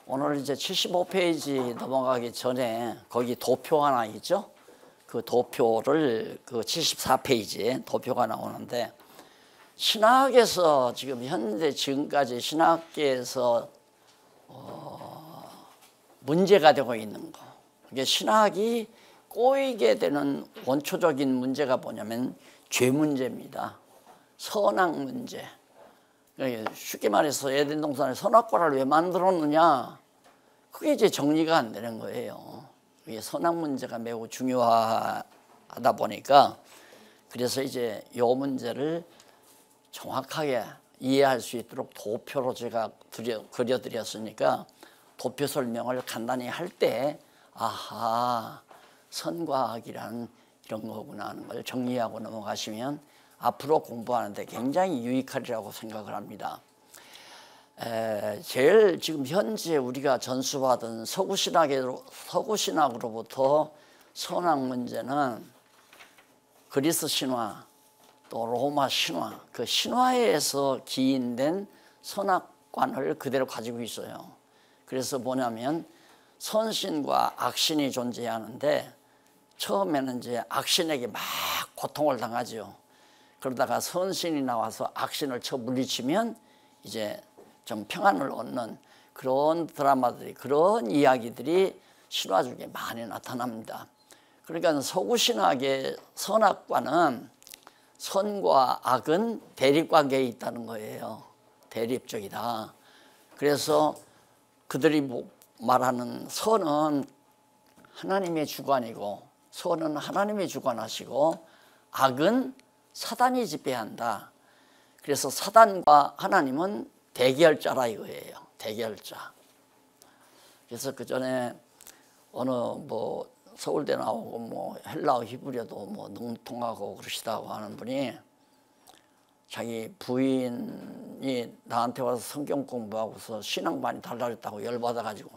오늘 이제 75페이지 넘어가기 전에 거기 도표 하나 있죠? 그 도표를 그 74페이지에 도표가 나오는데 신학에서 지금 현재 지금까지 신학계에서 문제가 되고 있는 거. 이게 신학이 꼬이게 되는 원초적인 문제가 뭐냐면 죄 문제입니다. 선악 문제. 쉽게 말해서 에덴 동산에 선악과를 왜 만들었느냐, 그게 이제 정리가 안 되는 거예요. 이게 선악 문제가 매우 중요하다 보니까, 그래서 이제 이 문제를 정확하게 이해할 수 있도록 도표로 제가 그려드렸으니까 도표 설명을 간단히 할 때 아하, 선과 악이란 이런 거구나 하는 걸 정리하고 넘어가시면 앞으로 공부하는데 굉장히 유익하리라고 생각을 합니다. 제일 지금 현재 우리가 전수받은 서구신학으로부터 선악 문제는 그리스 신화 또 로마 신화, 그 신화에서 기인된 선악관을 그대로 가지고 있어요. 그래서 뭐냐면 선신과 악신이 존재하는데 처음에는 이제 악신에게 막 고통을 당하죠. 그러다가 선신이 나와서 악신을 쳐 물리치면 이제 좀 평안을 얻는 그런 드라마들이, 그런 이야기들이 신화 중에 많이 나타납니다. 그러니까 서구신학의 선악과는 선과 악은 대립관계에 있다는 거예요. 대립적이다. 그래서 그들이 말하는 선은 하나님의 주관이고, 선은 하나님의 주관하시고, 악은 사단이 지배한다. 그래서 사단과 하나님은 대결자라 이거예요. 대결자. 그래서 그 전에 어느 서울대 나오고 헬라어 히브리어도 능통하고 그러시다고 하는 분이 자기 부인이 나한테 와서 성경 공부하고서 신앙 많이 달라졌다고 열받아가지고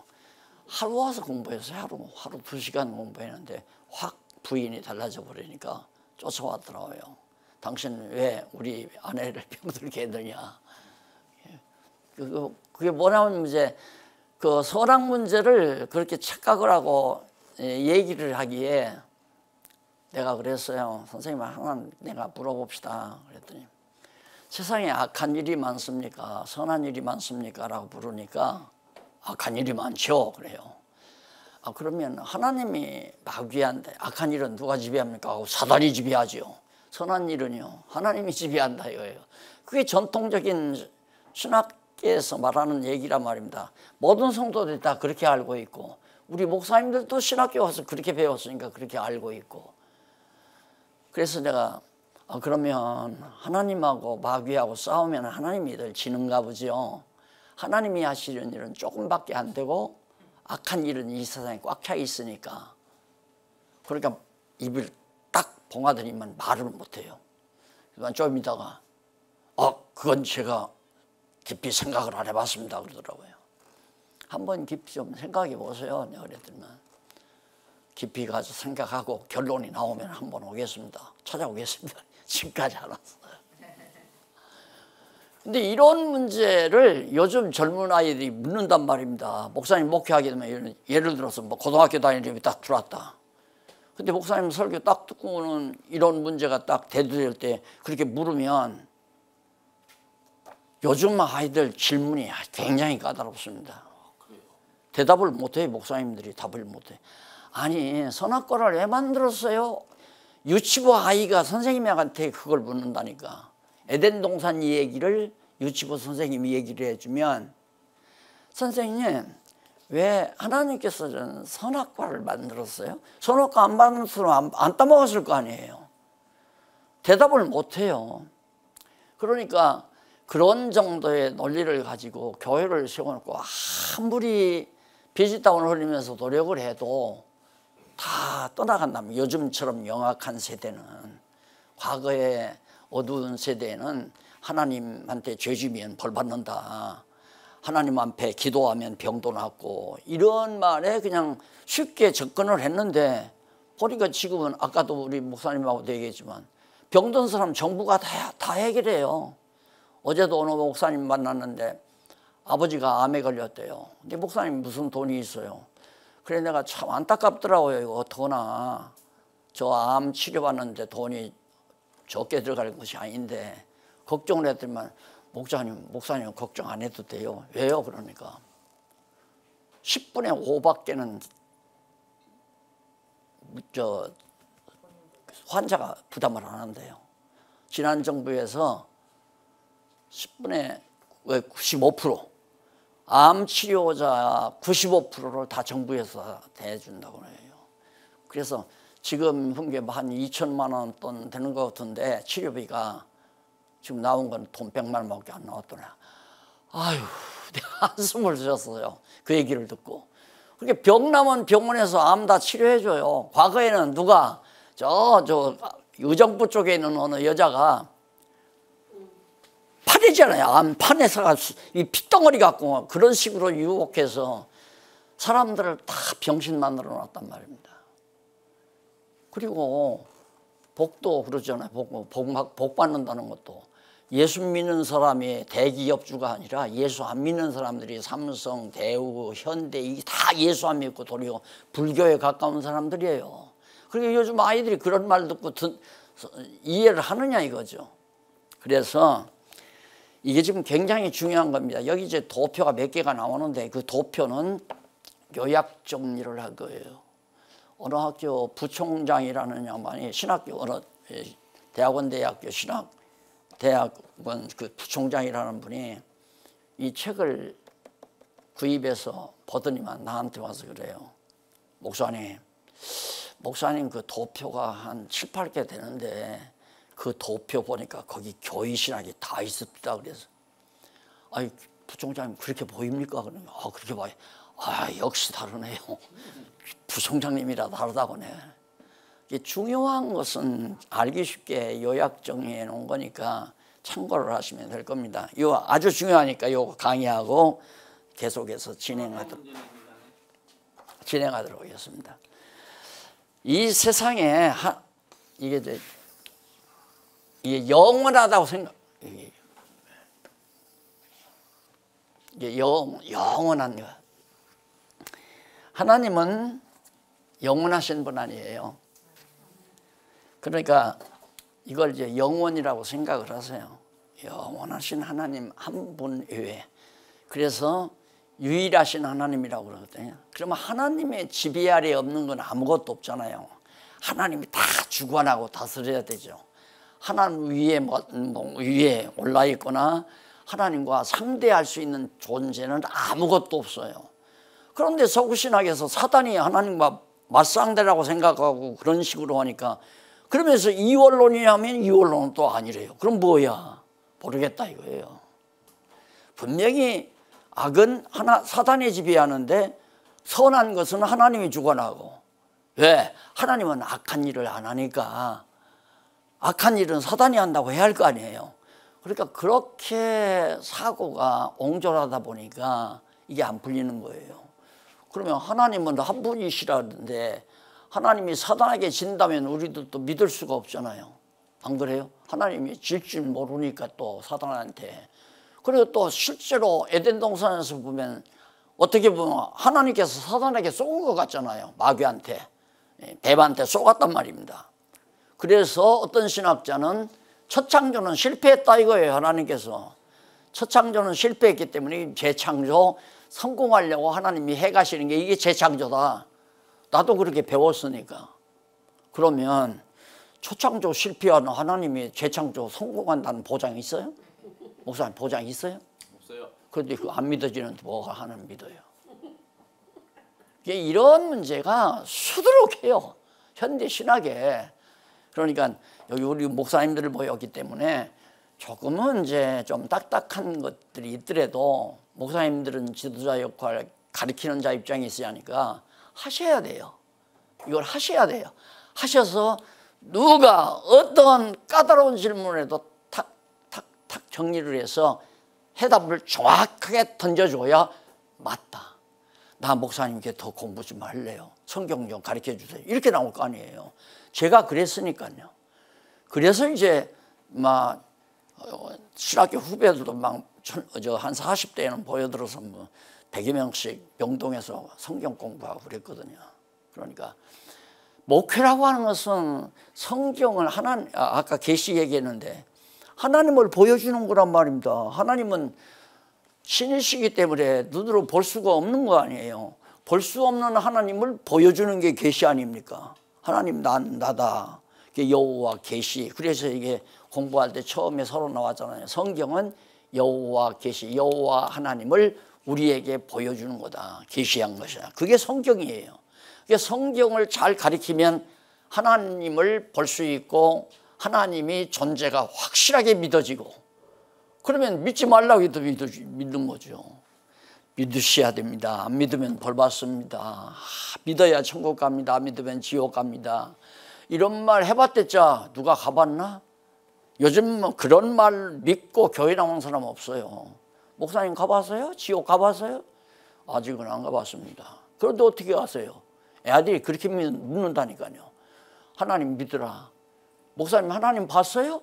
하루 와서 공부했어요. 하루 2시간 공부했는데 확 부인이 달라져 버리니까 쫓아왔더라고요. 당신 왜 우리 아내를 병들게 했느냐. 그게 뭐냐면 이제 그 선악 문제를 그렇게 착각을 하고 얘기를 하기에 내가 그랬어요. 선생님 하나 내가 물어봅시다. 그랬더니 세상에 악한 일이 많습니까? 선한 일이 많습니까? 라고 물으니까 악한 일이 많죠. 그래요. 그러면 하나님이 마귀한테 악한 일은 누가 지배합니까? 사단이 지배하죠. 선한 일은요, 하나님이 지배한다 이거예요. 그게 전통적인 신학계에서 말하는 얘기란 말입니다. 모든 성도들이 다 그렇게 알고 있고, 우리 목사님들도 신학교 와서 그렇게 배웠으니까 그렇게 알고 있고. 그래서 내가 그러면 하나님하고 마귀하고 싸우면 하나님이 늘 지는가 보죠. 하나님이 하시는 일은 조금밖에 안 되고 악한 일은 이 세상에 꽉 차 있으니까. 그러니까 입을 딱 봉하더니만 말을 못해요. 그러니까 좀 있다가 그건 제가 깊이 생각을 안 해봤습니다 그러더라고요. 한번 깊이 좀 생각해 보세요. 내가 그랬더니만 깊이 가서 생각하고 결론이 나오면 한번 오겠습니다. 찾아오겠습니다. 지금까지 안 왔어요. 근데 이런 문제를 요즘 젊은 아이들이 묻는단 말입니다. 목사님 목회하게 되면 예를 들어서 고등학교 다니는 딱 들어왔다. 근데 목사님 설교 딱 듣고는 이런 문제가 딱 대두될 때 그렇게 물으면 요즘 아이들 질문이 굉장히 까다롭습니다. 대답을 못해요. 목사님들이 답을 못해. 아니 선악과를 왜 만들었어요? 유치부 아이가 선생님한테 그걸 묻는다니까. 에덴 동산 얘기를 유치부 선생님이 얘기를 해주면 선생님 왜 하나님께서 저는 선악과를 만들었어요? 선악과 안 만들었으면 안 따먹었을 거 아니에요. 대답을 못해요. 그러니까 그런 정도의 논리를 가지고 교회를 세워놓고 아무리 비지땀을 흘리면서 노력을 해도 다 떠나간다면, 요즘처럼 영악한 세대는, 과거의 어두운 세대는 하나님한테 죄지면 벌 받는다, 하나님 앞에 기도하면 병도 낫고, 이런 말에 그냥 쉽게 접근을 했는데 보니까 지금은 아까도 우리 목사님하고도 얘기했지만 병든 사람 정부가 다 해결해요. 어제도 어느 목사님 만났는데 아버지가 암에 걸렸대요. 근데 목사님 무슨 돈이 있어요. 그래 내가 참 안타깝더라고요. 이거 어떡하나. 저 암 치료받는데 돈이 적게 들어갈 것이 아닌데 걱정을 했더니만 목사님 걱정 안 해도 돼요. 왜요? 그러니까 10분의 5밖에는 환자가 부담을 안 한대요. 지난 정부에서 10분의 95%, 암 치료자 95%를 다 정부에서 대준다고 해요. 그래서 지금 한 2천만 원 돈 되는 것 같은데 치료비가 지금 나온 건 돈 100만 원밖에 안 나왔더라. 아유, 내가 한숨을 쉬었어요. 그 얘기를 듣고. 그렇게 병 나면 병원에서 암 다 치료해줘요. 과거에는 누가 저 의정부 쪽에 있는 어느 여자가 판이잖아요. 암 판에서 이 핏덩어리 갖고 그런 식으로 유혹해서 사람들을 다 병신 만들어 놨단 말입니다. 그리고 복도 그러잖아요. 복 받는다는 것도 예수 믿는 사람이 대기업주가 아니라 예수 안 믿는 사람들이 삼성, 대우, 현대 이게 다 예수 안 믿고 도리어 불교에 가까운 사람들이에요. 그러니까 요즘 아이들이 그런 말 듣고 이해를 하느냐 이거죠. 그래서 이게 지금 굉장히 중요한 겁니다. 여기 이제 도표가 몇 개가 나오는데 그 도표는 요약 정리를 할 거예요. 어느 학교 부총장이라는 양반이 신학교 어느 대학원 신학대학원 그 부총장이라는 분이 이 책을 구입해서 보더니만 나한테 와서 그래요. 목사님 그 도표가 한 7, 8개 되는데 그 도표 보니까 거기 교의신학이 다 있습니다. 그래서 아니 부총장님 그렇게 보입니까? 그러면 그렇게 봐요. 역시 다르네요. 부총장님이라 다르다고네. 이게 중요한 것은 알기 쉽게 요약 정리해 놓은 거니까 참고를 하시면 될 겁니다. 이거 아주 중요하니까 이거 강의하고 계속해서 진행하도록 하겠습니다. 이 세상에 이게 영원하다고 이게 영원한 거. 하나님은 영원하신 분 아니에요. 그러니까 이걸 이제 영원이라고 생각을 하세요. 영원하신 하나님 한 분 외에. 그래서 유일하신 하나님이라고 그러거든요. 그러면 하나님의 지배 아래 없는 건 아무것도 없잖아요. 하나님이 다 주관하고 다스려야 되죠. 하나님 위에 올라 있거나 하나님과 상대할 수 있는 존재는 아무것도 없어요. 그런데 서구신학에서 사단이 하나님과 맞상대라고 생각하고 그런 식으로 하니까 그러면서 이원론이라면 이원론은 또 아니래요. 그럼 뭐야? 모르겠다 이거예요. 분명히 악은 사단이 지배하는데 선한 것은 하나님이 주관하고. 왜? 하나님은 악한 일을 안 하니까 악한 일은 사단이 한다고 해야 할 거 아니에요. 그러니까 그렇게 사고가 옹졸하다 보니까 이게 안 풀리는 거예요. 그러면 하나님은 한 분이시라는데 하나님이 사단에게 진다면 우리도 또 믿을 수가 없잖아요. 안 그래요? 하나님이 질 줄 모르니까 또 사단한테. 그리고 또 실제로 에덴 동산에서 보면 어떻게 보면 하나님께서 사단에게 쏜 것 같잖아요. 마귀한테, 뱀한테 쏘았단 말입니다. 그래서 어떤 신학자는 첫 창조는 실패했다 이거예요. 하나님께서 첫 창조는 실패했기 때문에 재창조 성공하려고 하나님이 해가시는 게 이게 재창조다. 나도 그렇게 배웠으니까. 그러면 초창조 실패하는 하나님이 재창조 성공한다는 보장이 있어요? 목사님 보장이 있어요? 없어요. 그런데 그거 안 믿어지는데 뭐가 하나님 믿어요? 이런 문제가 수두룩해요. 현대 신학에. 그러니까 여기 우리 목사님들을 모였기 때문에 조금은 이제 좀 딱딱한 것들이 있더라도 목사님들은 지도자 역할, 가르치는 자 입장에 있어야 하니까 하셔야 돼요. 이걸 하셔야 돼요. 하셔서 누가 어떤 까다로운 질문에도 탁탁탁 정리를 해서 해답을 정확하게 던져줘야 맞다. 나 목사님께 더 공부 좀 할래요. 성경 좀 가르쳐 주세요. 이렇게 나올 거 아니에요. 제가 그랬으니까요. 그래서 이제 막 신학교 후배들도 막 한 40대에는 보여들어서 뭐 100여 명씩 명동에서 성경 공부하고 그랬거든요. 그러니까 목회라고 하는 것은 성경을 아까 계시 얘기했는데 하나님을 보여주는 거란 말입니다. 하나님은 신이시기 때문에 눈으로 볼 수가 없는 거 아니에요. 볼 수 없는 하나님을 보여주는 게 계시 아닙니까? 하나님 나다. 여호와 계시. 그래서 이게 공부할 때 처음에 서로 나왔잖아요. 성경은 여호와 계시, 여호와 하나님을 우리에게 보여주는 거다. 계시한 것이야. 그게 성경이에요. 성경을 잘 가리키면 하나님을 볼 수 있고 하나님이 존재가 확실하게 믿어지고, 그러면 믿지 말라고 해도 믿는 거죠. 믿으셔야 됩니다. 안 믿으면 벌 받습니다. 믿어야 천국 갑니다. 안 믿으면 지옥 갑니다. 이런 말 해봤댔자 누가 가봤나? 요즘 뭐 그런 말 믿고 교회 나오는 사람 없어요. 목사님 가봤어요? 지옥 가봤어요? 아직은 안 가봤습니다. 그런데 어떻게 아세요? 애들이 그렇게 묻는다니까요. 하나님 믿으라. 목사님 하나님 봤어요?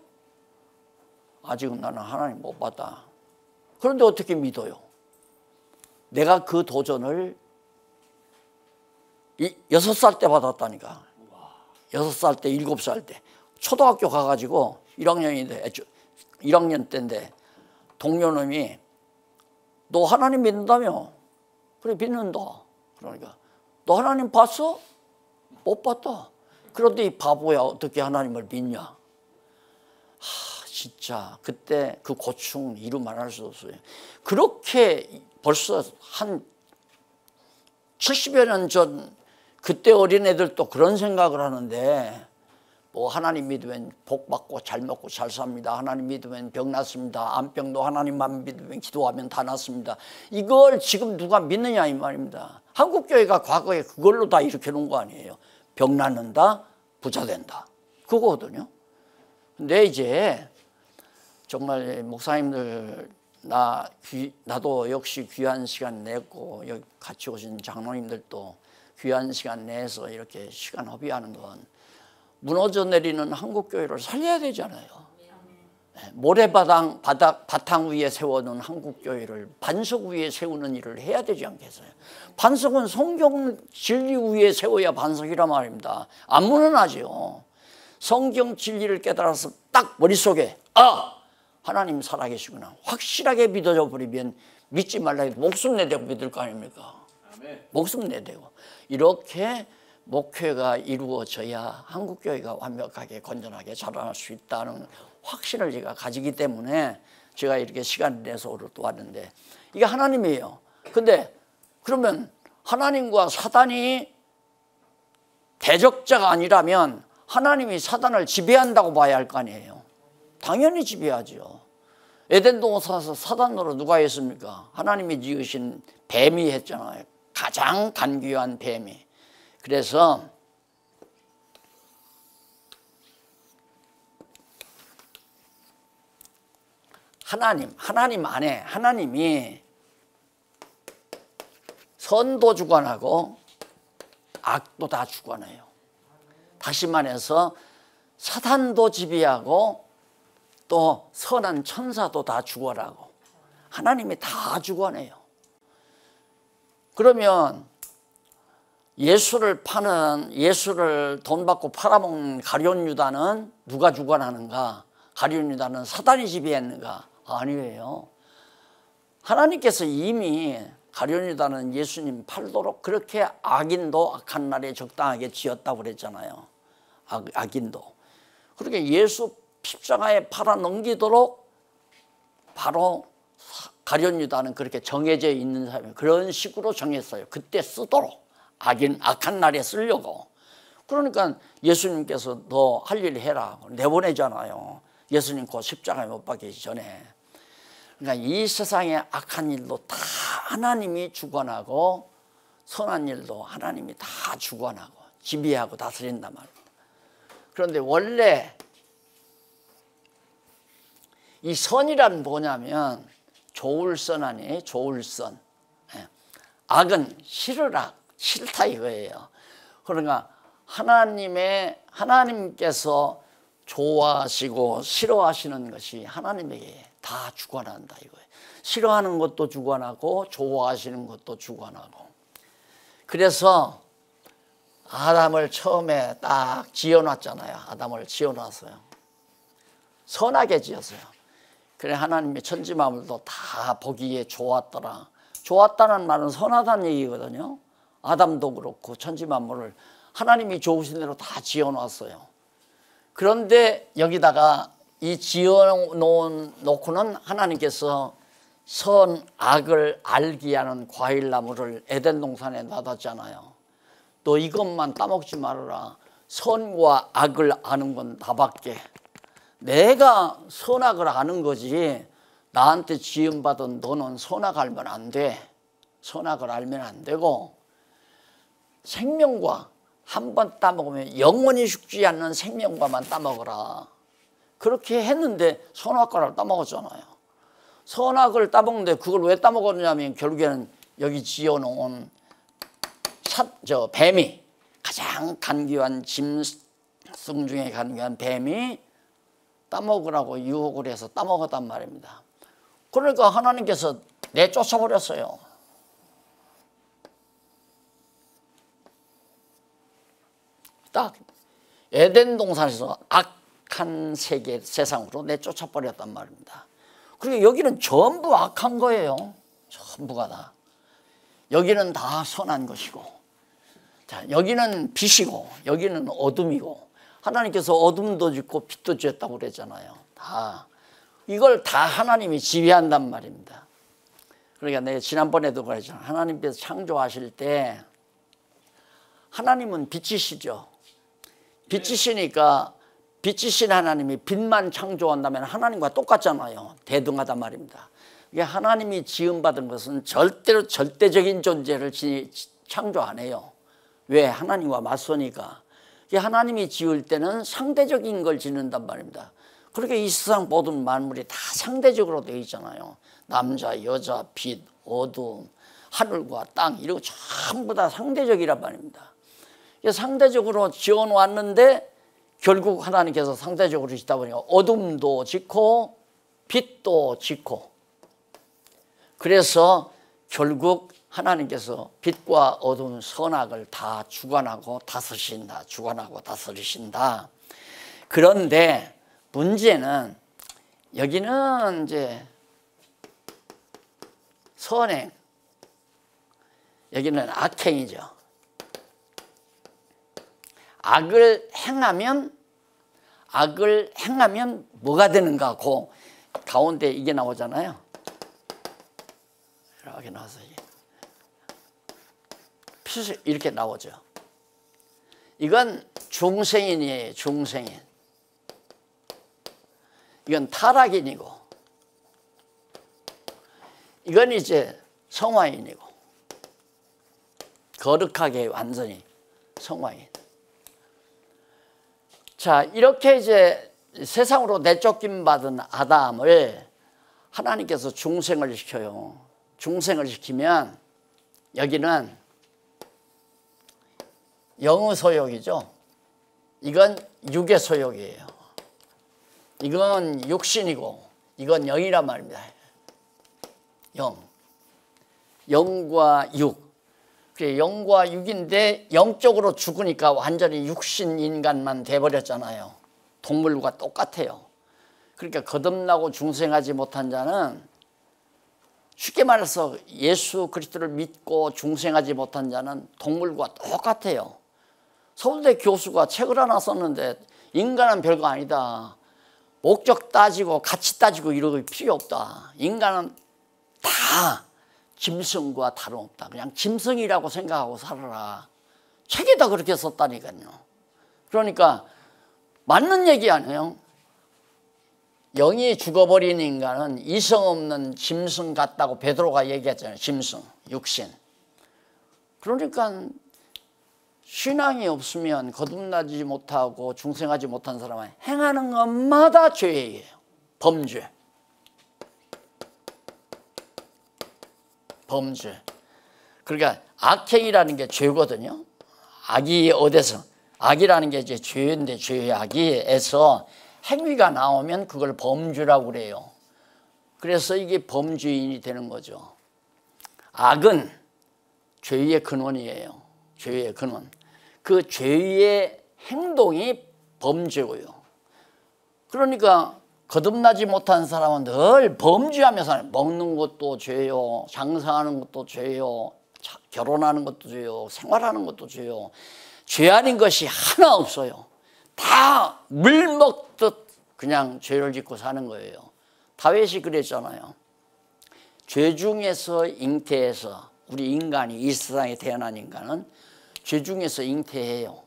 아직은 나는 하나님 못 봤다. 그런데 어떻게 믿어요? 내가 그 도전을 6살 때 받았다니까. 6살 때, 7살 때. 초등학교 가가지고 1학년 때인데 동료놈이 너 하나님 믿는다며? 그래 믿는다. 그러니까 너 하나님 봤어? 못 봤다. 그런데 이 바보야 어떻게 하나님을 믿냐? 진짜 그때 그 고충 이루 말할 수 없어요. 그렇게 벌써 한 70여 년 전 그때 어린애들도 그런 생각을 하는데, 뭐 하나님 믿으면 복 받고 잘 먹고 잘 삽니다. 하나님 믿으면 병 낫습니다. 암병도 하나님만 믿으면 기도하면 다 낫습니다. 이걸 지금 누가 믿느냐 이 말입니다. 한국교회가 과거에 그걸로 다 이렇게 놓은 거 아니에요. 병 낫는다, 부자 된다. 그거거든요. 근데 이제 정말 목사님들 나도 역시 귀한 시간 냈고 여기 같이 오신 장로님들도 귀한 시간 내서 이렇게 시간 허비하는 건 무너져 내리는 한국교회를 살려야 되잖아요. 모래바탕 바탕 위에 세워놓은 한국교회를 반석 위에 세우는 일을 해야 되지 않겠어요? 반석은 성경 진리 위에 세워야 반석이란 말입니다. 안 무너나죠. 성경 진리를 깨달아서 딱 머릿속에 하나님 살아계시구나 확실하게 믿어져 버리면 믿지 말라 해도 목숨 내대고 믿을 거 아닙니까? 아멘. 목숨 내대고 이렇게 목회가 이루어져야 한국교회가 완벽하게 건전하게 자라날 수 있다는 확신을 제가 가지기 때문에 제가 이렇게 시간을 내서 또 왔는데, 이게 하나님이에요. 근데 그러면 하나님과 사단이 대적자가 아니라면 하나님이 사단을 지배한다고 봐야 할 거 아니에요. 당연히 지배하죠. 에덴 동산에서 사단으로 누가 했습니까? 하나님이 지으신 뱀이 했잖아요. 가장 간귀한 뱀이. 그래서 하나님 안에 하나님이 선도 주관하고 악도 다 주관해요. 다시 말해서 사탄도 지배하고 또 선한 천사도 다 주관하고 하나님이 다 주관해요. 그러면 예수를 돈 받고 팔아먹는 가룟 유다는 누가 주관하는가? 가룟 유다는 사단이 지배했는가? 아니에요. 하나님께서 이미 가룟 유다는 예수님 팔도록 그렇게 악인도 악한 날에 적당하게 지었다고 그랬잖아요. 악인도. 그렇게 예수 십자가에 팔아 넘기도록 바로 가룟 유다는 그렇게 정해져 있는 사람이에요. 그런 식으로 정했어요. 그때 쓰도록. 악한 날에 쓰려고. 그러니까 예수님께서 너 할 일 해라 내보내잖아요. 예수님 곧 십자가에 못 박히기 전에. 그러니까 이 세상의 악한 일도 다 하나님이 주관하고 선한 일도 하나님이 다 주관하고 지배하고 다스린단 말이에요. 그런데 원래 이 선이란 뭐냐면 좋을 선 아니에요. 좋을 선. 악은 싫다 이거예요. 그러니까 하나님께서 좋아하시고 싫어하시는 것이 하나님에게 다 주관한다 이거예요. 싫어하는 것도 주관하고 좋아하시는 것도 주관하고. 그래서 아담을 처음에 딱 지어놨잖아요. 아담을 지어놨어요. 선하게 지었어요. 그래 하나님이 천지 만물도 다 보기에 좋았더라. 좋았다는 말은 선하다는 얘기거든요. 아담도 그렇고 천지 만물을 하나님이 좋으신 대로 다 지어놨어요. 그런데 여기다가 이 지어놓고는 하나님께서 선악을 알게 하는 과일나무를 에덴 동산에 놔뒀잖아요. 또 이것만 따먹지 말아라. 선과 악을 아는 건 나밖에. 내가 선악을 아는 거지 나한테 지음받은 너는 선악 알면 안 돼. 선악을 알면 안 되고 생명과 한 번 따먹으면 영원히 죽지 않는 생명과만 따먹어라. 그렇게 했는데 선악과를 따먹었잖아요. 선악을 따먹는데 그걸 왜 따먹었냐면 결국에는 여기 지어놓은 뱀이 가장 간교한 짐승 중에 간교한 뱀이 따먹으라고 유혹을 해서 따먹었단 말입니다. 그러니까 하나님께서 내쫓아버렸어요. 딱 에덴 동산에서 악한 세상으로 내쫓아버렸단 말입니다. 그리고 여기는 전부 악한 거예요. 전부가 다. 여기는 다 선한 것이고, 자 여기는 빛이고 여기는 어둠이고, 하나님께서 어둠도 짓고 빛도 지었다고 그랬잖아요. 다 이걸 다 하나님이 지휘한단 말입니다. 그러니까 내가 지난번에도 그랬잖아요. 하나님께서 창조하실 때 하나님은 빛이시죠. 빛이시니까 빛이신 하나님이 빛만 창조한다면 하나님과 똑같잖아요. 대등하단 말입니다. 이게 하나님이 지음받은 것은 절대로 절대적인 존재를 창조 안 해요. 왜? 하나님과 맞서니까. 하나님이 지을 때는 상대적인 걸 짓는단 말입니다. 그렇게 이 세상 모든 만물이 다 상대적으로 되어 있잖아요. 남자, 여자, 빛, 어둠, 하늘과 땅 이런 거 전부 다 상대적이란 말입니다. 상대적으로 지어놓았는데 결국 하나님께서 상대적으로 짓다 보니까 어둠도 짓고 빛도 짓고, 그래서 결국 하나님께서 빛과 어둠, 선악을 다 주관하고 다스리신다. 주관하고 다스리신다. 그런데 문제는 여기는 이제 선행, 여기는 악행이죠. 악을 행하면 뭐가 되는가? 고 가운데 이게 나오잖아요. 이렇게 나와서 이렇게 나오죠. 이건 중생인이에요. 중생인. 이건 타락인이고, 이건 이제 성화인이고, 거룩하게 완전히 성화인. 자, 이렇게 이제 세상으로 내쫓김 받은 아담을 하나님께서 중생을 시켜요. 중생을 시키면 여기는 영의 소욕이죠. 이건 육의 소욕이에요. 이건 육신이고 이건 영이란 말입니다. 영과 육. 영과 육인데 영적으로 죽으니까 완전히 육신 인간만 돼버렸잖아요. 동물과 똑같아요. 그러니까 거듭나고 중생하지 못한 자는, 쉽게 말해서 예수 그리스도를 믿고 중생하지 못한 자는 동물과 똑같아요. 서울대 교수가 책을 하나 썼는데 인간은 별거 아니다. 목적 따지고 가치 따지고 이런 거 필요 없다. 인간은 다 짐승과 다름없다. 그냥 짐승이라고 생각하고 살아라. 책에다 그렇게 썼다니까요. 그러니까 맞는 얘기 아니에요. 영이 죽어버린 인간은 이성 없는 짐승 같다고 베드로가 얘기했잖아요. 짐승, 육신. 그러니까 신앙이 없으면 거듭나지 못하고 중생하지 못한 사람은 행하는 것마다 죄예요. 범죄. 범죄. 그러니까 악행이라는 게 죄거든요. 악이 어디서? 악이라는 게 이제 죄인데, 죄의 악이에서 행위가 나오면 그걸 범죄라고 그래요. 그래서 이게 범죄인이 되는 거죠. 악은 죄의 근원이에요. 죄의 근원. 그 죄의 행동이 범죄고요. 그러니까 거듭나지 못한 사람은 늘 범죄하면서 먹는 것도 죄요, 장사하는 것도 죄요, 결혼하는 것도 죄요, 생활하는 것도 죄요. 죄 아닌 것이 하나 없어요. 다 물 먹듯 그냥 죄를 짓고 사는 거예요. 다윗이 그랬잖아요. 죄 중에서 잉태해서, 우리 인간이 이 세상에 태어난 인간은 죄 중에서 잉태해요.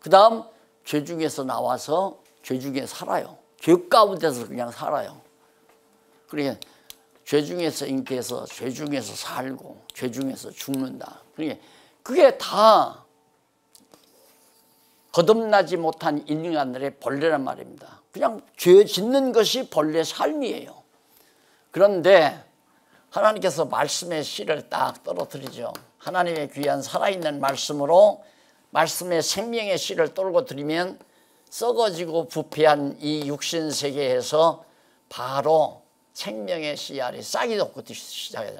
그 다음 죄 중에서 나와서 죄 중에 살아요. 죄 가운데서 그냥 살아요. 그러니까 죄 중에서 잉태해서 죄 중에서 살고 죄 중에서 죽는다. 그러니까 그게 다 거듭나지 못한 인간들의 본래란 말입니다. 그냥 죄 짓는 것이 본래 삶이에요. 그런데 하나님께서 말씀의 씨를 딱 떨어뜨리죠. 하나님의 귀한 살아있는 말씀으로 말씀의 생명의 씨를 떨고 드리면 썩어지고 부패한 이 육신 세계에서 바로 생명의 씨알이 싹이 돋고 시작해요.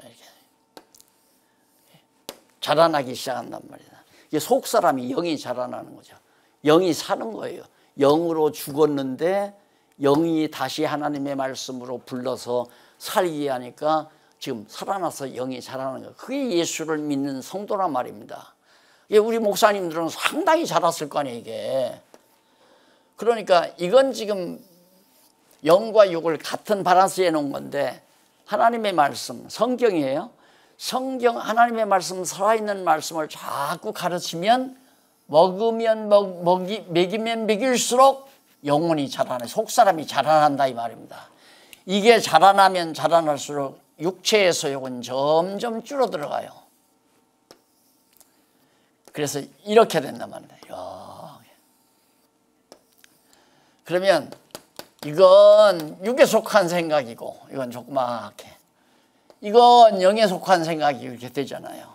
자라나기 시작한단 말이다. 이게 속 사람이 영이 자라나는 거죠. 영이 사는 거예요. 영으로 죽었는데 영이 다시 하나님의 말씀으로 불러서 살게 하니까 지금 살아나서 영이 자라는 거예요. 그게 예수를 믿는 성도란 말입니다. 이게 우리 목사님들은 상당히 자랐을 거 아니에요, 이게. 그러니까 이건 지금 영과 육을 같은 밸런스에 놓은 건데 하나님의 말씀, 성경이에요. 성경 하나님의 말씀, 살아있는 말씀을 자꾸 가르치면 먹이면 먹일수록 영혼이 자라나, 속사람이 자라난다 이 말입니다. 이게 자라나면 자라날수록 육체의 소욕은 점점 줄어들어가요. 그래서 이렇게 된단 말이에요. 그러면 이건 육에 속한 생각이고 이건 조그맣게, 이건 영에 속한 생각이 이렇게 되잖아요.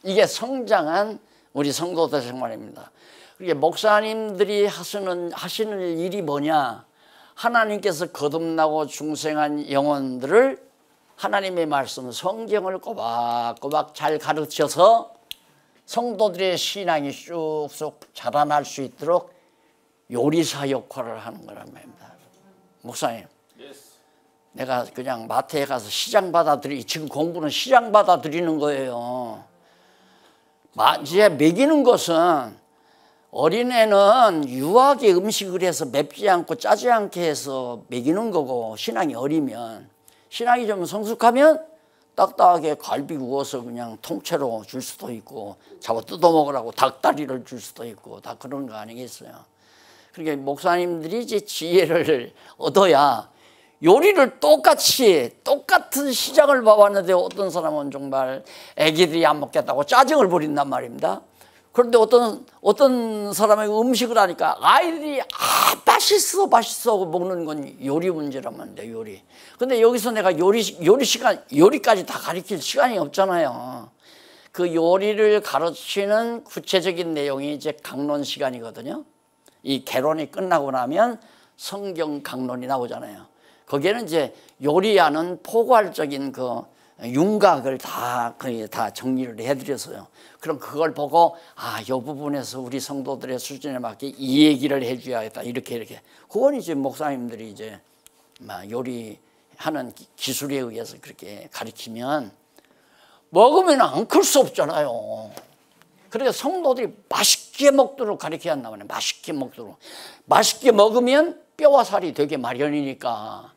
이게 성장한 우리 성도들 생활입니다. 그게 목사님들이 하시는 일이 뭐냐? 하나님께서 거듭나고 중생한 영혼들을 하나님의 말씀, 성경을 꼬박꼬박 잘 가르쳐서 성도들의 신앙이 쑥쑥 자라날 수 있도록 요리사 역할을 하는 거란 말입니다. 목사님, 내가 그냥 마트에 가서 시장 받아들이, 지금 공부는 시장 받아들이는 거예요. 이제 먹이는 것은, 어린애는 유하게 음식을 해서 맵지 않고 짜지 않게 해서 먹이는 거고, 신앙이 어리면, 신앙이 좀 성숙하면 딱딱하게 갈비 구워서 그냥 통째로 줄 수도 있고, 잡아 뜯어 먹으라고 닭다리를 줄 수도 있고, 다 그런 거 아니겠어요. 그러니까 목사님들이 이제 지혜를 얻어야, 요리를 똑같은 시장을 봐봤는데 어떤 사람은 정말 애기들이 안 먹겠다고 짜증을 부린단 말입니다. 그런데 어떤 사람의 음식을 하니까 아이들이 맛있어 하고 먹는 건 요리 문제란 말입니다. 요리. 근데 여기서 내가 요리까지 다 가르칠 시간이 없잖아요. 그 요리를 가르치는 구체적인 내용이 이제 강론 시간이거든요. 이 개론이 끝나고 나면 성경 강론이 나오잖아요. 거기에는 이제 요리하는 포괄적인 그 윤곽을 다 정리를 해드렸어요. 그럼 그걸 보고, 이 부분에서 우리 성도들의 수준에 맞게 이 얘기를 해줘야겠다. 이렇게. 그건 이제 목사님들이 이제 요리하는 기술에 의해서 그렇게 가르치면 먹으면 안 클 수 없잖아요. 그러니까 성도들이 맛있게 먹도록 가르쳐야 한단 말이에요. 맛있게 먹도록. 맛있게 먹으면 뼈와 살이 되게 마련이니까.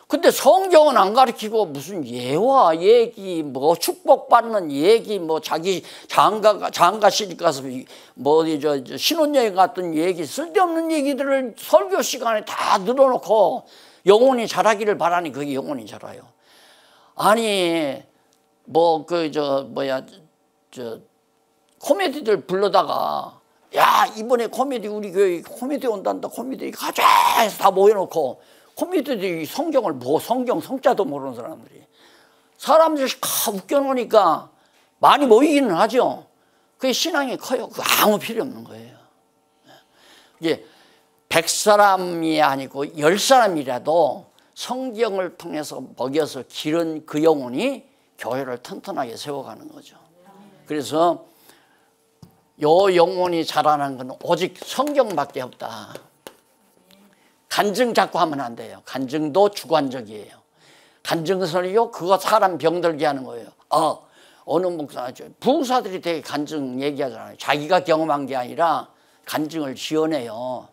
근데 성경은 안 가르치고 무슨 예화 얘기, 뭐 축복받는 얘기, 뭐 자기 장가시집 가서 신혼여행 갔던 얘기, 쓸데없는 얘기들을 설교 시간에 다 늘어놓고 영혼이 자라기를 바라니 그게 영혼이 자라요. 아니 코미디들 불러다가, 야, 이번에 코미디, 우리 교회 코미디 온단다, 코미디 가자 해서 다 모여놓고, 코미디들이 성경을 성경 성자도 모르는 사람들이 다 웃겨놓으니까 많이 모이기는 하죠. 그게 신앙이 커요. 그거 아무 필요 없는 거예요. 이게 100사람이 아니고 10사람이라도 성경을 통해서 먹여서 기른 그 영혼이 교회를 튼튼하게 세워가는 거죠. 그래서 요 영혼이 자라는 건 오직 성경밖에 없다. 간증 자꾸 하면 안 돼요. 간증도 주관적이에요. 간증 설교 그거 사람 병들게 하는 거예요. 어느 목사, 부흥사들이 되게 간증 얘기하잖아요. 자기가 경험한 게 아니라 간증을 지어내요.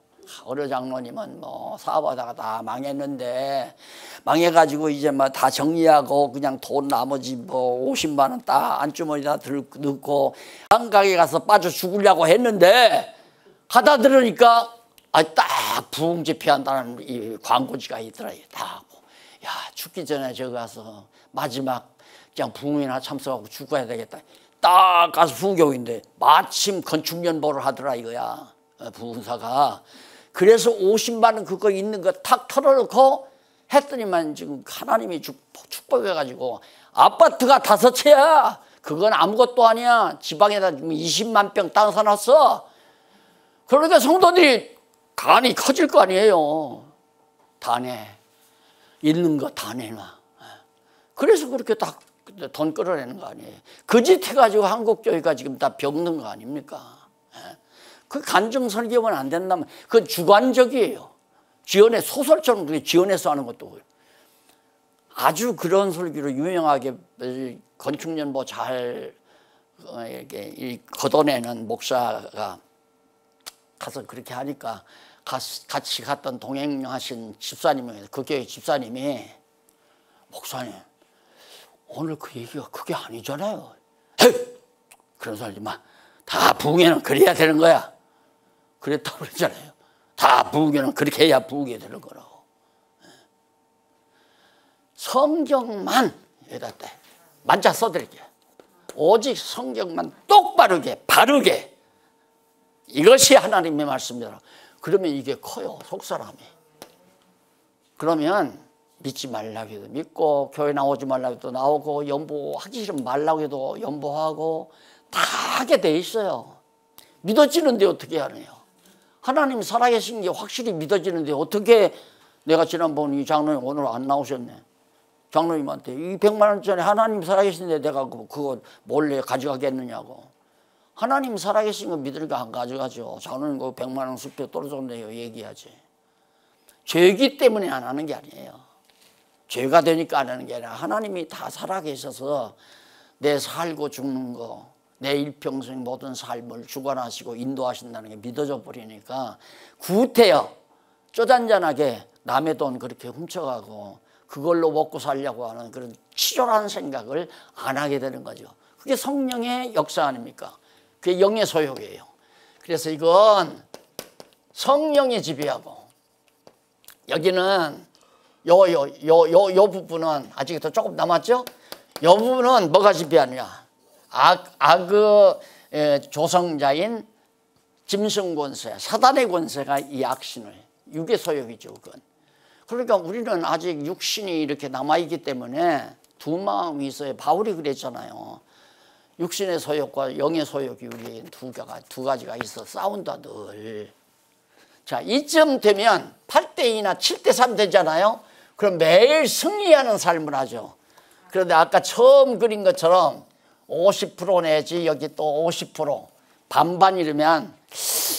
어느 장로님은 뭐 사업하다가 다 망했는데 망해가지고 이제 막 다 정리하고 그냥 돈 나머지 뭐 50만 원 딱 안주머니다 넣고 한강에 가서 빠져 죽으려고 했는데 가다 들으니까 딱 부흥 집회한다는 이 광고지가 있더라고요. 딱 야, 죽기 전에 저기 가서 마지막 그냥 부흥이나 참석하고 죽어야 되겠다. 딱 가서 부교인데 마침 건축연보를 하더라 이거야. 부흥사가. 그래서 50만 원 그거 있는 거 탁 털어놓고 했더니만 지금 하나님이 축복해가지고 아파트가 5채야. 그건 아무것도 아니야. 지방에다 20만 평 땅 사놨어. 그러니까 성도들이 간이 커질 거 아니에요. 다 내. 있는 거 다 내놔. 그래서 그렇게 딱 돈 끌어내는 거 아니에요. 그 짓 해가지고 한국교회가 지금 다 병든 거 아닙니까? 그 간증 설교만 안 된다면 그건 주관적이에요. 지연해 소설처럼 그렇게 지연해서 하는 것도 아주 그런 설교로 유명하게 건축연보 잘 이렇게 걷어내는 목사가 가서 그렇게 하니까 같이 갔던 동행하신 집사님이 그 교회 집사님이 목사님 오늘 그 얘기가 그게 아니잖아요. 헤이! 그런 소리 마. 다 부흥회는 그래야 되는 거야. 그랬다고 그랬잖아요. 다 부흥회는 그렇게 해야 부흥이 되는 거라고. 성경만 여기다 만자 써드릴게요. 오직 성경만 똑바르게 바르게 이것이 하나님의 말씀이다. 그러면 이게 커요. 속사람이. 그러면 믿지 말라고 해도 믿고 교회 나오지 말라고 해도 나오고 연보하기 싫으면 말라고 해도 연보하고 다 하게 돼 있어요. 믿어지는데 어떻게 하네요. 하나님 살아계신 게 확실히 믿어지는데 어떻게 내가 지난번 이 장로님 오늘 안 나오셨네. 장로님한테 이 100만 원짜리 하나님 살아계신데 내가 그거 몰래 가져가겠느냐고. 하나님 살아계신 거 믿으니까 안 가져가죠. 장로님 그 100만 원 수표 떨어졌네요 얘기하지. 죄이기 때문에 안 하는 게 아니에요. 죄가 되니까 안 하는 게 아니라 하나님이 다 살아계셔서 내 살고 죽는 거 내 일평생 모든 삶을 주관하시고 인도하신다는 게 믿어져 버리니까 구태여 쪼잔잔하게 남의 돈 그렇게 훔쳐가고 그걸로 먹고 살려고 하는 그런 치졸한 생각을 안 하게 되는 거죠. 그게 성령의 역사 아닙니까? 그게 영의 소욕이에요. 그래서 이건 성령이 지배하고 여기는 요 부분은 아직도 조금 남았죠? 요 부분은 뭐가 지배하느냐? 악의 조성자인 짐승 권세, 사단의 권세가 이 악신을 육의 소욕이죠. 그건. 그러니까 우리는 아직 육신이 이렇게 남아있기 때문에 두 마음이 있어요. 바울이 그랬잖아요. 육신의 소욕과 영의 소욕이 우리에게 두 가지가 있어 싸운다 늘. 자, 이쯤 되면 8대2나 7대3 되잖아요. 그럼 매일 승리하는 삶을 하죠. 그런데 아까 처음 그린 것처럼 50% 내지 여기 또 50% 반반 이러면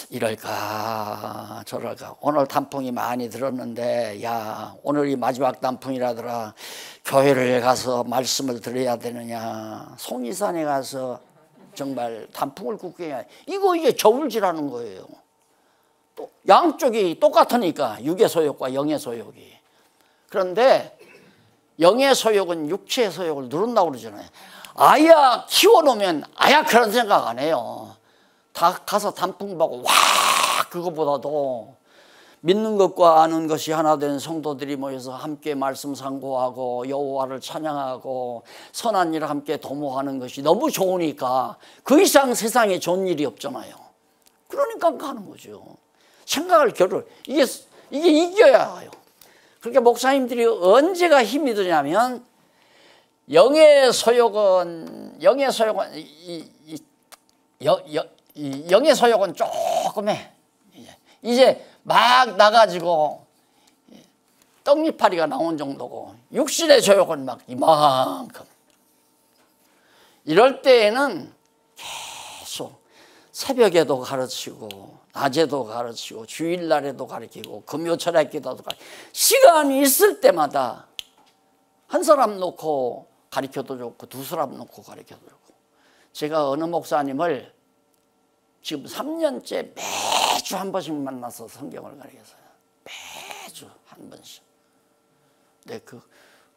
이럴까 저럴까. 오늘 단풍이 많이 들었는데 야 오늘이 마지막 단풍이라더라. 교회를 가서 말씀을 들어야 되느냐. 송이산에 가서 정말 단풍을 구경해야 이게 저울질하는 거예요. 또 양쪽이 똑같으니까 육의 소욕과 영의 소욕이. 그런데 영의 소욕은 육체의 소욕을 누른다고 그러잖아요. 아야 키워놓으면 아야 그런 생각 안 해요. 다 가서 단풍 보고 와 그거보다도 믿는 것과 아는 것이 하나 된 성도들이 모여서 함께 말씀 상고하고 여호와를 찬양하고 선한 일을 함께 도모하는 것이 너무 좋으니까 그 이상 세상에 좋은 일이 없잖아요. 그러니까 가는 거죠. 생각을 이게 이겨야 해요. 그러니까 목사님들이 언제가 힘이 드냐면 영의 소욕은 조금 해. 이제 막 나가지고 떡잎파리가 나온 정도고 육신의 소욕은 막 이만큼. 이럴 때에는 계속 새벽에도 가르치고 낮에도 가르치고 주일날에도 가르치고 금요철에 기도도 가르치고 시간이 있을 때마다 한 사람 놓고 가르쳐도 좋고 두 사람 놓고 가르쳐도 좋고. 제가 어느 목사님을 지금 3년째 매주 한 번씩 만나서 성경을 가르쳤어요. 매주 한 번씩. 네,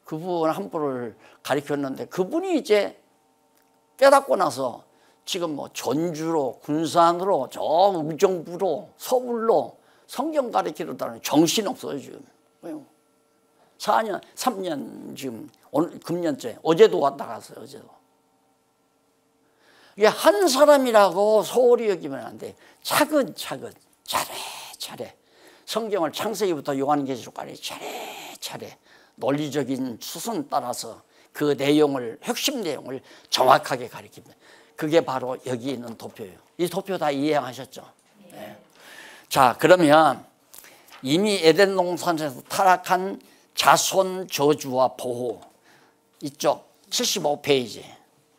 그분 한 분을 가르쳤는데 그분이 이제 깨닫고 나서 지금 뭐 전주로 군산으로 저 의정부로 서울로 성경 가르치려다는 정신 없어요 지금. 4년 3년 지금 오늘 금년째 어제도 왔다 갔어요. 어제도. 이게 한 사람이라고 소홀히 여기면 안 돼. 차근차근 차례차례 성경을 창세기부터 요한계시록까지 차례차례 논리적인 수순 따라서 그 내용을 핵심 내용을 정확하게 가르칩니다. 그게 바로 여기 있는 도표예요. 이 도표 다 이해하셨죠? 네. 자, 그러면 이미 에덴 동산에서 타락한 자손 저주와 보호, 이쪽 75페이지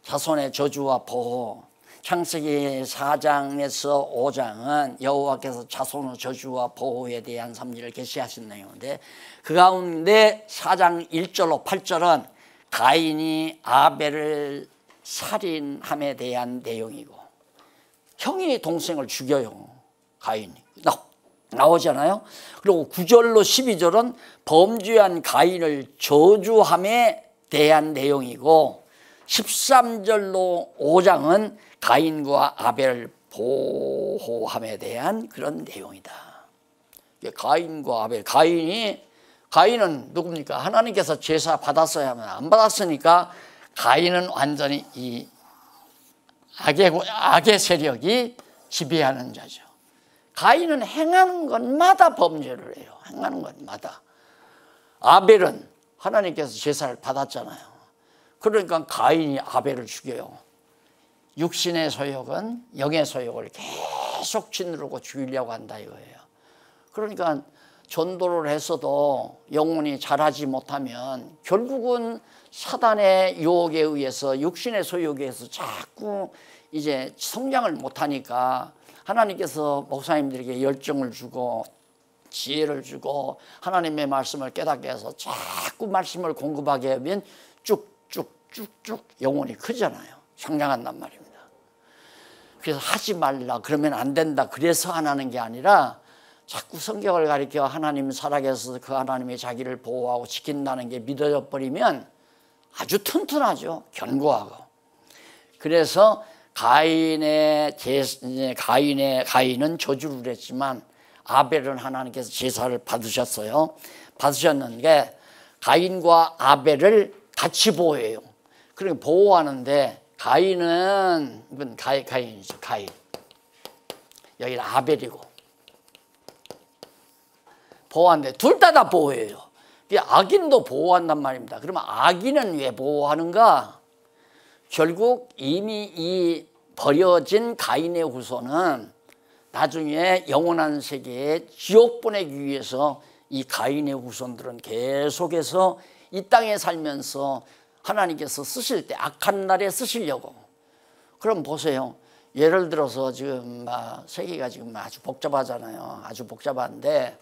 자손의 저주와 보호. 창세기 4장에서 5장은 여호와께서 자손의 저주와 보호에 대한 섭리를 계시하신 내용인데 그 가운데 4장 1절로 8절은 가인이 아벨을 살인함에 대한 내용이고 형이 동생을 죽여요. 가인이 나오잖아요. 그리고 9절로 12절은 범죄한 가인을 저주함에 대한 내용이고 13절로 5장은 가인과 아벨을 보호함에 대한 그런 내용이다. 가인과 아벨. 가인은 누굽니까? 하나님께서 제사 받았어야 하면 안 받았으니까 가인은 완전히 이 악의 세력이 지배하는 자죠. 가인은 행하는 것마다 범죄를 해요. 행하는 것마다. 아벨은 하나님께서 제사를 받았잖아요. 그러니까 가인이 아벨을 죽여요. 육신의 소욕은 영의 소욕을 계속 짓누르고 죽이려고 한다 이거예요. 그러니까 전도를 했어도 영혼이 자라지 못하면 결국은 사단의 유혹에 의해서 육신의 소욕에 의해서 자꾸 이제 성장을 못하니까 하나님께서 목사님들에게 열정을 주고 지혜를 주고 하나님의 말씀을 깨닫게 해서 자꾸 말씀을 공급하게 하면 쭉쭉쭉쭉 영혼이 크잖아요. 성장한단 말입니다. 그래서 하지 말라 그러면 안 된다 그래서 안 하는 게 아니라 자꾸 성경을 가리켜 하나님 살아계셔서 그 하나님이 자기를 보호하고 지킨다는 게 믿어져 버리면 아주 튼튼하죠. 견고하고. 그래서 가인은 저주를 했지만 아벨은 하나님께서 제사를 받으셨어요. 받으셨는데 가인과 아벨을 같이 보호해요. 그러니까 보호하는데 가인은 이건 가인이죠. 가인. 여기는 아벨이고 보호하는데 둘 다 보호해요. 악인도 보호한단 말입니다. 그러면 악인은 왜 보호하는가? 결국 이미 이 버려진 가인의 후손은 나중에 영원한 세계에 지옥 보내기 위해서 이 가인의 후손들은 계속해서 이 땅에 살면서 하나님께서 쓰실 때 악한 날에 쓰시려고. 그럼 보세요. 예를 들어서 지금 세계가 지금 아주 복잡하잖아요. 아주 복잡한데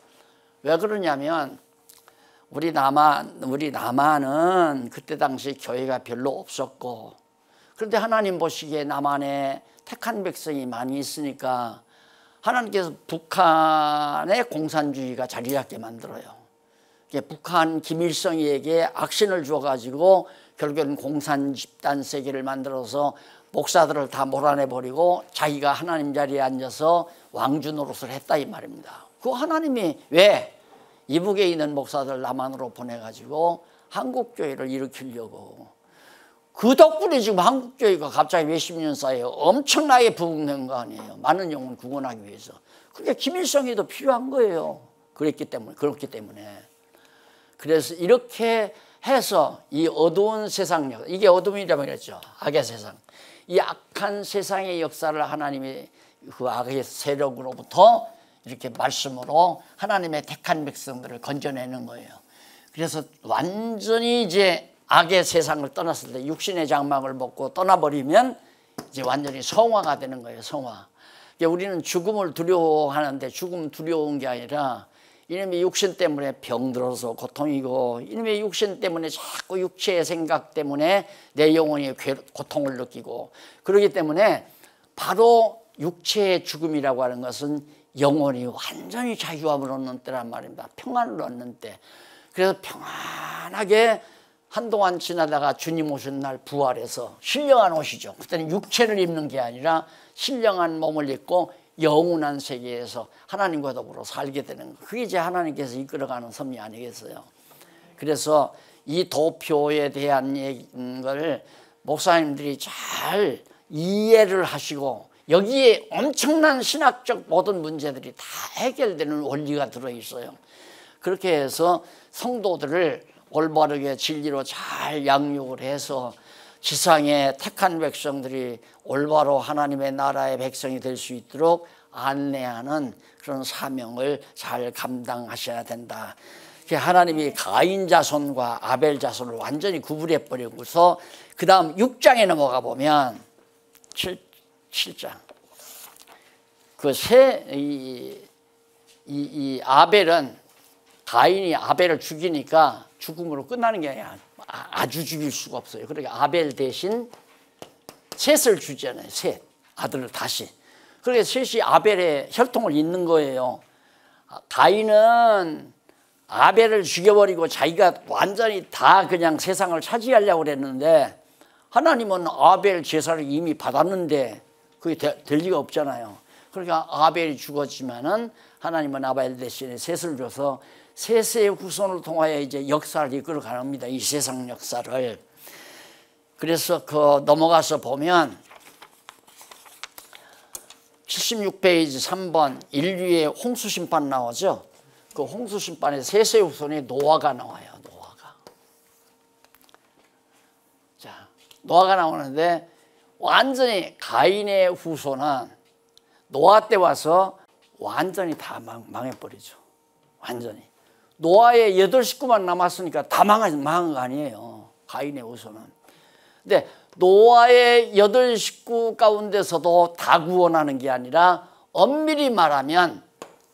왜 그러냐면 우리 남한은 그때 당시 교회가 별로 없었고 그런데 하나님 보시기에 남한에 택한 백성이 많이 있으니까 하나님께서 북한의 공산주의가 자리 잡게 만들어요. 북한 김일성에게 악신을 주어가지고 결국에는 공산 집단 세계를 만들어서 목사들을 다 몰아내버리고 자기가 하나님 자리에 앉아서 왕주 노릇을 했다 이 말입니다. 그 하나님이 왜 이북에 있는 목사들 남한으로 보내가지고 한국교회를 일으키려고. 그 덕분에 지금 한국교회가 갑자기 몇십 년 사이에 엄청나게 부흥된 거 아니에요. 많은 영혼 구원하기 위해서. 그게 김일성이 더 필요한 거예요. 그렇기 때문에. 그래서 이렇게 해서 이 어두운 세상, 이게 어둠이라고 그랬죠. 악의 세상. 이 악한 세상의 역사를 하나님이 그 악의 세력으로부터 이렇게 말씀으로 하나님의 택한 백성들을 건져내는 거예요. 그래서 완전히 이제 악의 세상을 떠났을 때 육신의 장막을 벗고 떠나버리면 이제 완전히 성화가 되는 거예요. 성화. 우리는 죽음을 두려워하는데 죽음 두려운 게 아니라 이놈의 육신 때문에 병들어서 고통이고 이놈의 육신 때문에 자꾸 육체의 생각 때문에 내 영혼이 고통을 느끼고 그렇기 때문에 바로 육체의 죽음이라고 하는 것은 영혼이 완전히 자유함을 얻는 때란 말입니다. 평안을 얻는 때. 그래서 평안하게 한동안 지나다가 주님 오신 날 부활해서 신령한 옷이죠. 그때는 육체를 입는 게 아니라 신령한 몸을 입고 영원한 세계에서 하나님과 더불어 살게 되는 거. 그게 이제 하나님께서 이끌어가는 섭리 아니겠어요. 그래서 이 도표에 대한 걸 목사님들이 잘 이해를 하시고 여기에 엄청난 신학적 모든 문제들이 다 해결되는 원리가 들어있어요. 그렇게 해서 성도들을 올바르게 진리로 잘 양육을 해서 지상의 택한 백성들이 올바로 하나님의 나라의 백성이 될 수 있도록 안내하는 그런 사명을 잘 감당하셔야 된다. 하나님이 가인 자손과 아벨 자손을 완전히 구분해 버리고서 그 다음 6장에 넘어가 보면 7장 이 아벨은 가인이 아벨을 죽이니까 죽음으로 끝나는 게 아니라 아주 죽일 수가 없어요. 그러니까 아벨 대신 셋을 주잖아요. 셋 아들을 다시. 그러니까 셋이 아벨의 혈통을 잇는 거예요. 가인은 아벨을 죽여버리고 자기가 완전히 다 그냥 세상을 차지하려고 그랬는데 하나님은 아벨 제사를 이미 받았는데 그게 될 리가 없잖아요. 그러니까 아벨이 죽었지만은 하나님은 아벨 대신에 셋을 줘서 셋의 후손을 통하여 이제 역사를 이끌어 갑니다. 이 세상 역사를. 그래서 넘어가서 보면 76페이지 3번 인류의 홍수 심판 나오죠. 그 홍수 심판에 셋의 후손이 노아가 나와요. 노아가 나오는데 완전히 가인의 후손은 노아 때 와서 완전히 다 망해버리죠. 완전히. 노아의 8식구만 남았으니까 다 망한 거 아니에요. 가인의 후손은. 근데 노아의 8식구 가운데서도 다 구원하는 게 아니라 엄밀히 말하면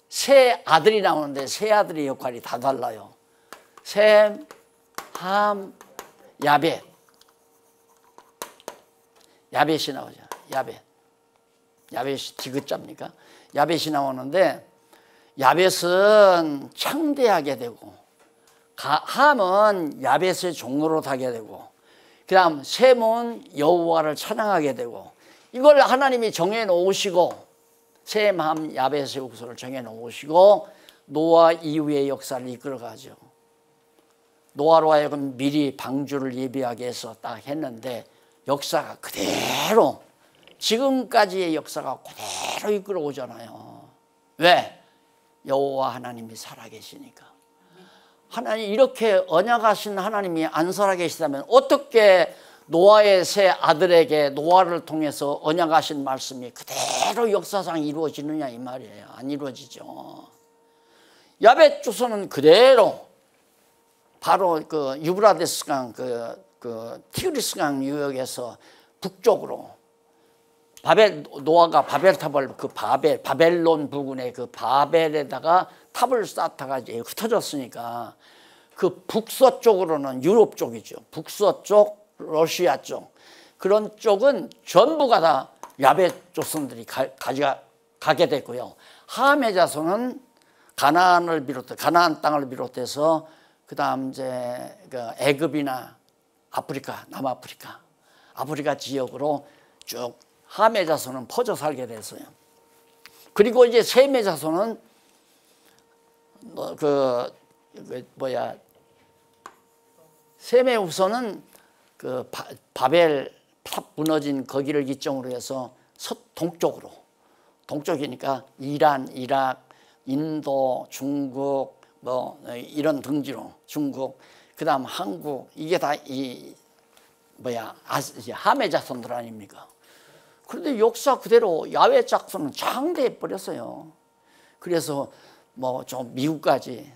세 아들이 나오는데 세 아들의 역할이 다 달라요. 셈, 함, 야벳. 야벳이 나오죠. 야벳이 디귿자입니까? 야벳이 나오는데 야벳은 창대하게 되고 함은 야벳의 종로로 타게 되고 그 다음 셈은 여호와를 찬양하게 되고 이걸 하나님이 정해놓으시고 셈, 함, 야벳의 후손을 정해놓으시고 노아 이후의 역사를 이끌어가죠. 노아로 하여금 미리 방주를 예비하게 해서 딱 했는데 역사가 그대로 지금까지의 역사가 그대로 이끌어오잖아요. 왜? 여호와 하나님이 살아계시니까. 하나님 이렇게 언약하신 하나님이 안 살아계시다면 어떻게 노아의 세 아들에게 노아를 통해서 언약하신 말씀이 그대로 역사상 이루어지느냐 이 말이에요. 안 이루어지죠. 야벳 조선은 그대로 바로 그 유브라데스 강 그 티그리스 강 유역에서 북쪽으로 노아가 바벨탑을 바벨론 부근의 그 바벨에다가 탑을 쌓다가 이제 흩어졌으니까 그 북서쪽으로는 유럽 쪽이죠. 북서쪽, 러시아 쪽 그런 쪽은 전부가 다 야벳 조선들이 가게 됐고요. 함의 자손은 가나안 땅을 비롯해서 그 다음 이제 애굽이나 아프리카, 남아프리카 지역으로 쭉 함의 자손은 퍼져 살게 됐어요. 그리고 이제 셈의 자손은 셈의 후손은 그 바벨 탑 무너진 거기를 기점으로 해서 동쪽이니까 이란, 이락, 인도, 중국 이런 등지로 중국 그다음 한국 이게 다 함의 자손들 아닙니까? 그런데 역사 그대로 야훼 자손은 창대해 버렸어요. 그래서 뭐 좀 미국까지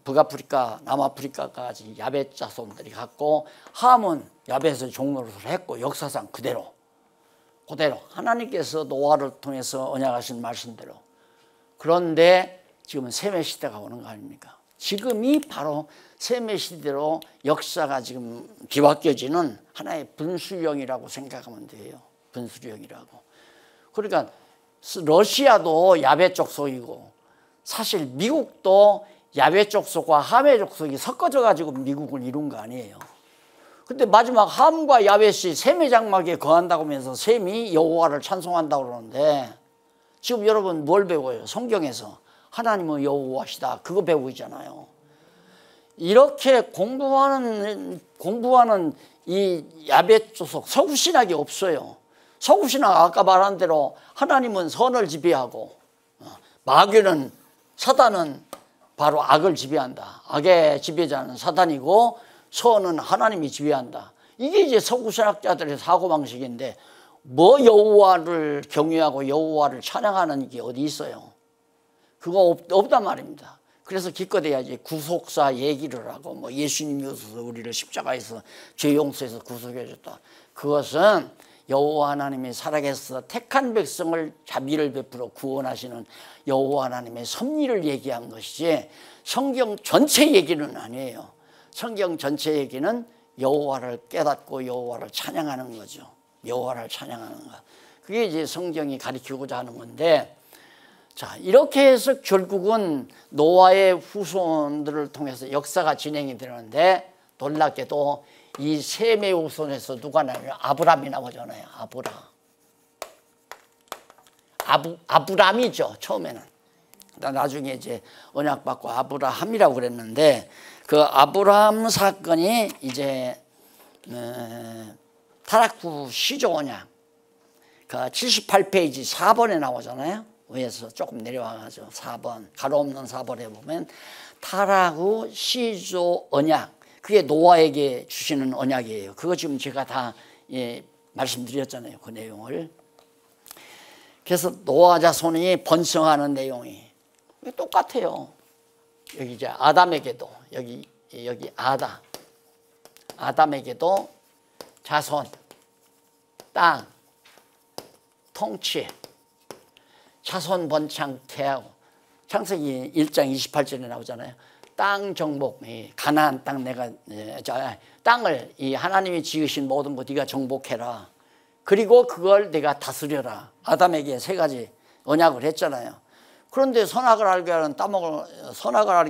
북아프리카, 남아프리카까지 야벳 자손들이 갔고 함은 야벳에서 종노릇을 했고 역사상 그대로 하나님께서 노아를 통해서 언약하신 말씀대로. 그런데 지금은 셈의 시대가 오는 거 아닙니까? 지금이 바로 셈의 시대로 역사가 지금 뒤바뀌어지는 하나의 분수령이라고 생각하면 돼요. 분수령이라고. 그러니까 러시아도 야벳 족속이고 사실 미국도 야벳 족속과 함의 족속이 섞어져 가지고 미국을 이룬 거 아니에요. 근데 마지막 함과 야벳이 셈의 장막에 거한다고 하면서 셈이 여호와를 찬송한다고 그러는데 지금 여러분 뭘 배워요? 성경에서 하나님은 여호와시다 그거 배우고 있잖아요. 이렇게 공부하는 이 야벳 족속 서구신학이 없어요. 서구신학 아까 말한 대로 하나님은 선을 지배하고 마귀는 사단은 바로 악을 지배한다. 악의 지배자는 사단이고 선은 하나님이 지배한다. 이게 이제 서구신학자들의 사고방식인데 뭐 여호와를 경외하고 여호와를 찬양하는 게 어디 있어요? 그거 없단 말입니다. 그래서 기껏해야 이제 구속사 얘기를 하고 뭐 예수님이 오셔서 우리를 십자가에서 죄 용서해서 구속해 줬다. 그것은 여호와 하나님이 살아계셔서 택한 백성을 자비를 베풀어 구원하시는 여호와 하나님의 섭리를 얘기한 것이지 성경 전체 얘기는 아니에요. 성경 전체 얘기는 여호와를 깨닫고 여호와를 찬양하는 거죠. 여호와를 찬양하는 것. 그게 이제 성경이 가르치고자 하는 건데, 자 이렇게 해서 결국은 노아의 후손들을 통해서 역사가 진행이 되는데 놀랍게도 이 셈의 후손에서 누가 나와요? 아브람이 나오잖아요. 아브람이죠. 처음에는. 나중에 이제 언약받고 아브라함이라고 그랬는데 그 아브라함 사건이 이제 타라쿠 시조 언약 그 78페이지 4번에 나오잖아요. 위에서 조금 내려와가지고 4번 가로 없는 4번에 보면 타라쿠 시조 언약 그게 노아에게 주시는 언약이에요. 그거 지금 제가 다 말씀드렸잖아요. 그 내용을. 그래서 노아 자손이 번성하는 내용이 똑같아요. 여기 이제 아담에게도 여기 아담에게도 자손, 땅, 통치, 자손 번창케하고 창세기 1장 28절에 나오잖아요. 땅 정복, 가나안 땅 내가 땅을 이 하나님이 지으신 모든 것 네가 정복해라. 그리고 그걸 내가 다스려라. 아담에게 세 가지 언약을 했잖아요. 그런데 선악을 알게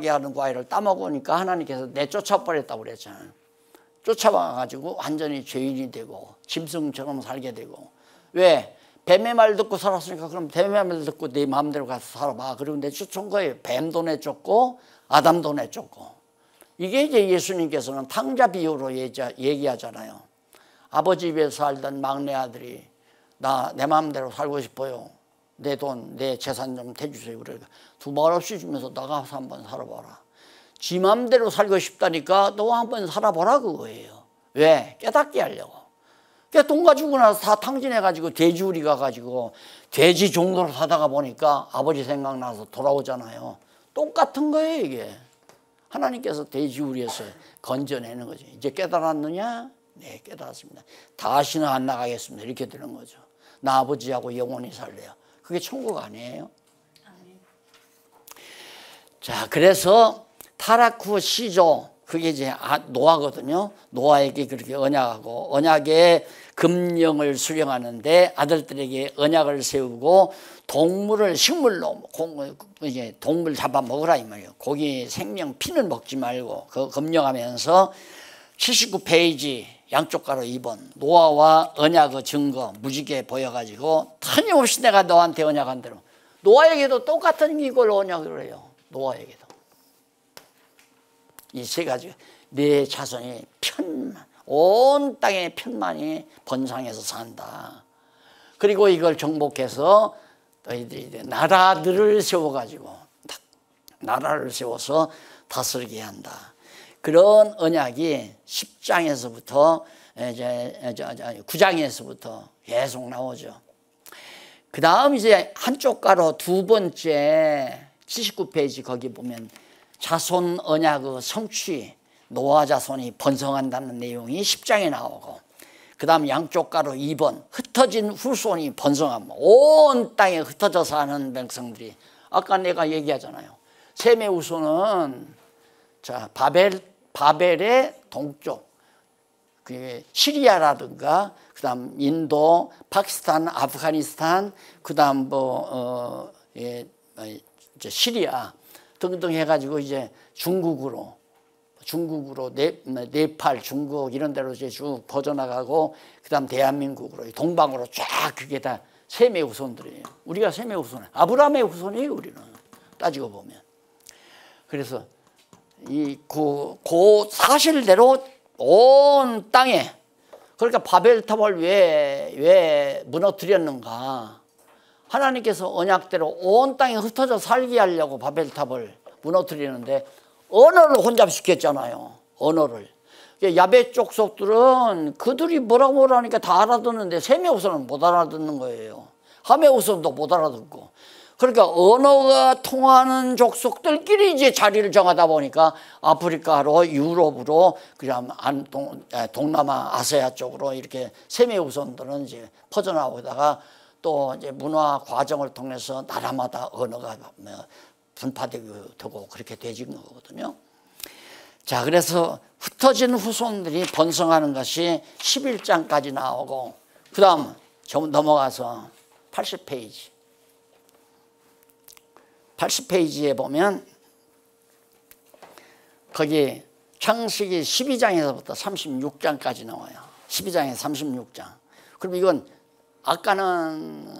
하는 과일을 따먹으니까 하나님께서 내쫓아 버렸다고 그랬잖아요. 쫓아와가지고 완전히 죄인이 되고 짐승처럼 살게 되고. 왜? 뱀의 말 듣고 살았으니까 그럼 뱀의 말 듣고 네 마음대로 가서 살아봐. 그리고 내쫓은 거예요. 뱀도 내쫓고 아담도 내쫓고. 이게 이제 예수님께서는 탕자 비유로 얘기하잖아요. 아버지 집에서 살던 막내 아들이 내 마음대로 살고 싶어요. 내 돈, 내 재산 좀 대주세요. 그러니까 두 말 없이 주면서 나가서 한번 살아봐라. 지 마음대로 살고 싶다니까 너 한번 살아보라 그거예요. 왜? 깨닫게 하려고. 그러니까 돈 가지고 나서 다 탕진해가지고 돼지우리 가가지고 돼지 종로를 사다가 보니까 아버지 생각나서 돌아오잖아요. 똑같은 거예요 이게. 하나님께서 돼지우리에서 건져내는 거죠. 이제 깨달았느냐? 네, 깨달았습니다. 다시는 안 나가겠습니다. 이렇게 되는 거죠. 나 아버지하고 영원히 살래요. 그게 천국 아니에요? 자, 그래서 타라쿠 시조, 그게 이제 노아거든요. 노아에게 그렇게 언약하고 언약의 금령을 수령하는데 아들들에게 언약을 세우고 동물을 식물로 이제 동물 잡아 먹으라 이 말이에요. 고기 생명 피는 먹지 말고 그 금령하면서 79페이지 양쪽 가로 2번 노아와 언약의 증거 무지개 보여가지고 터무없이 내가 너한테 언약한 대로 노아에게도 똑같은 이걸 언약을 해요. 노아에게도 이 세 가지 내 자손이 온 땅의 편만이 번성해서 산다. 그리고 이걸 정복해서 너희들이 나라들을 세워가지고 나라를 세워서 다스리게 한다. 그런 언약이 10장에서부터 이제 9장에서부터 계속 나오죠. 그 다음 이제 한쪽 가로 두 번째 79페이지 거기 보면 자손 언약의 성취, 노아 자손이 번성한다는 내용이 10장에 나오고, 그 다음 양쪽 가로 2번 흩어진 후손이 번성하면 온 땅에 흩어져 사는 백성들이, 아까 내가 얘기하잖아요. 셈의 후손은 자 바벨의 동쪽, 그 시리아라든가 그 다음 인도, 파키스탄, 아프가니스탄, 그 다음 시리아 등등 해가지고 이제 중국으로 네팔, 중국 이런 데로 이제 쭉 퍼져나가고, 그 다음 대한민국으로 동방으로 쫙 그게 다 셈의 후손들이에요. 우리가 셈의 후손, 아브라함의 후손이에요. 우리는 따지고 보면. 그래서 그 사실대로 온 땅에, 그러니까 바벨탑을 왜 무너뜨렸는가? 하나님께서 언약대로 온 땅에 흩어져 살게 하려고 바벨탑을 무너뜨리는데 언어를 혼잡시켰잖아요. 언어를. 야베 족속들은 그들이 뭐라고 하니까 다 알아듣는데 셈의 후손은 못 알아듣는 거예요. 함의 후손도 못 알아듣고. 그러니까 언어가 통하는 족속들끼리 이제 자리를 정하다 보니까 아프리카로, 유럽으로, 그다음 동남아, 아시아 쪽으로 이렇게 셈의 후손들은 이제 퍼져나오다가 또 이제 문화 과정을 통해서 나라마다 언어가 분파되고 그렇게 되진 거거든요. 자, 그래서 흩어진 후손들이 번성하는 것이 11장까지 나오고, 그 다음 넘어가서 80페이지. 80페이지에 보면 거기 창세기 12장에서부터 36장까지 나와요. 12장에 36장. 그럼 이건 아까는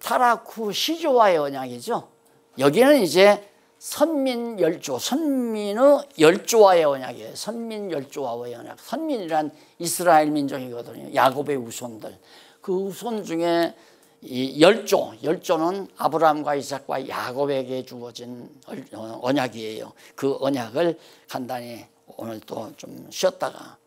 타락 후 시조와의 언약이죠. 여기는 이제 선민 열조, 선민의 열조와의 언약이에요. 선민 열조와의 언약. 선민이란 이스라엘 민족이거든요. 야곱의 후손들. 그 후손 중에 이 열조는 아브라함과 이삭과 야곱에게 주어진 언약이에요. 그 언약을 간단히 오늘 또 좀 쉬었다가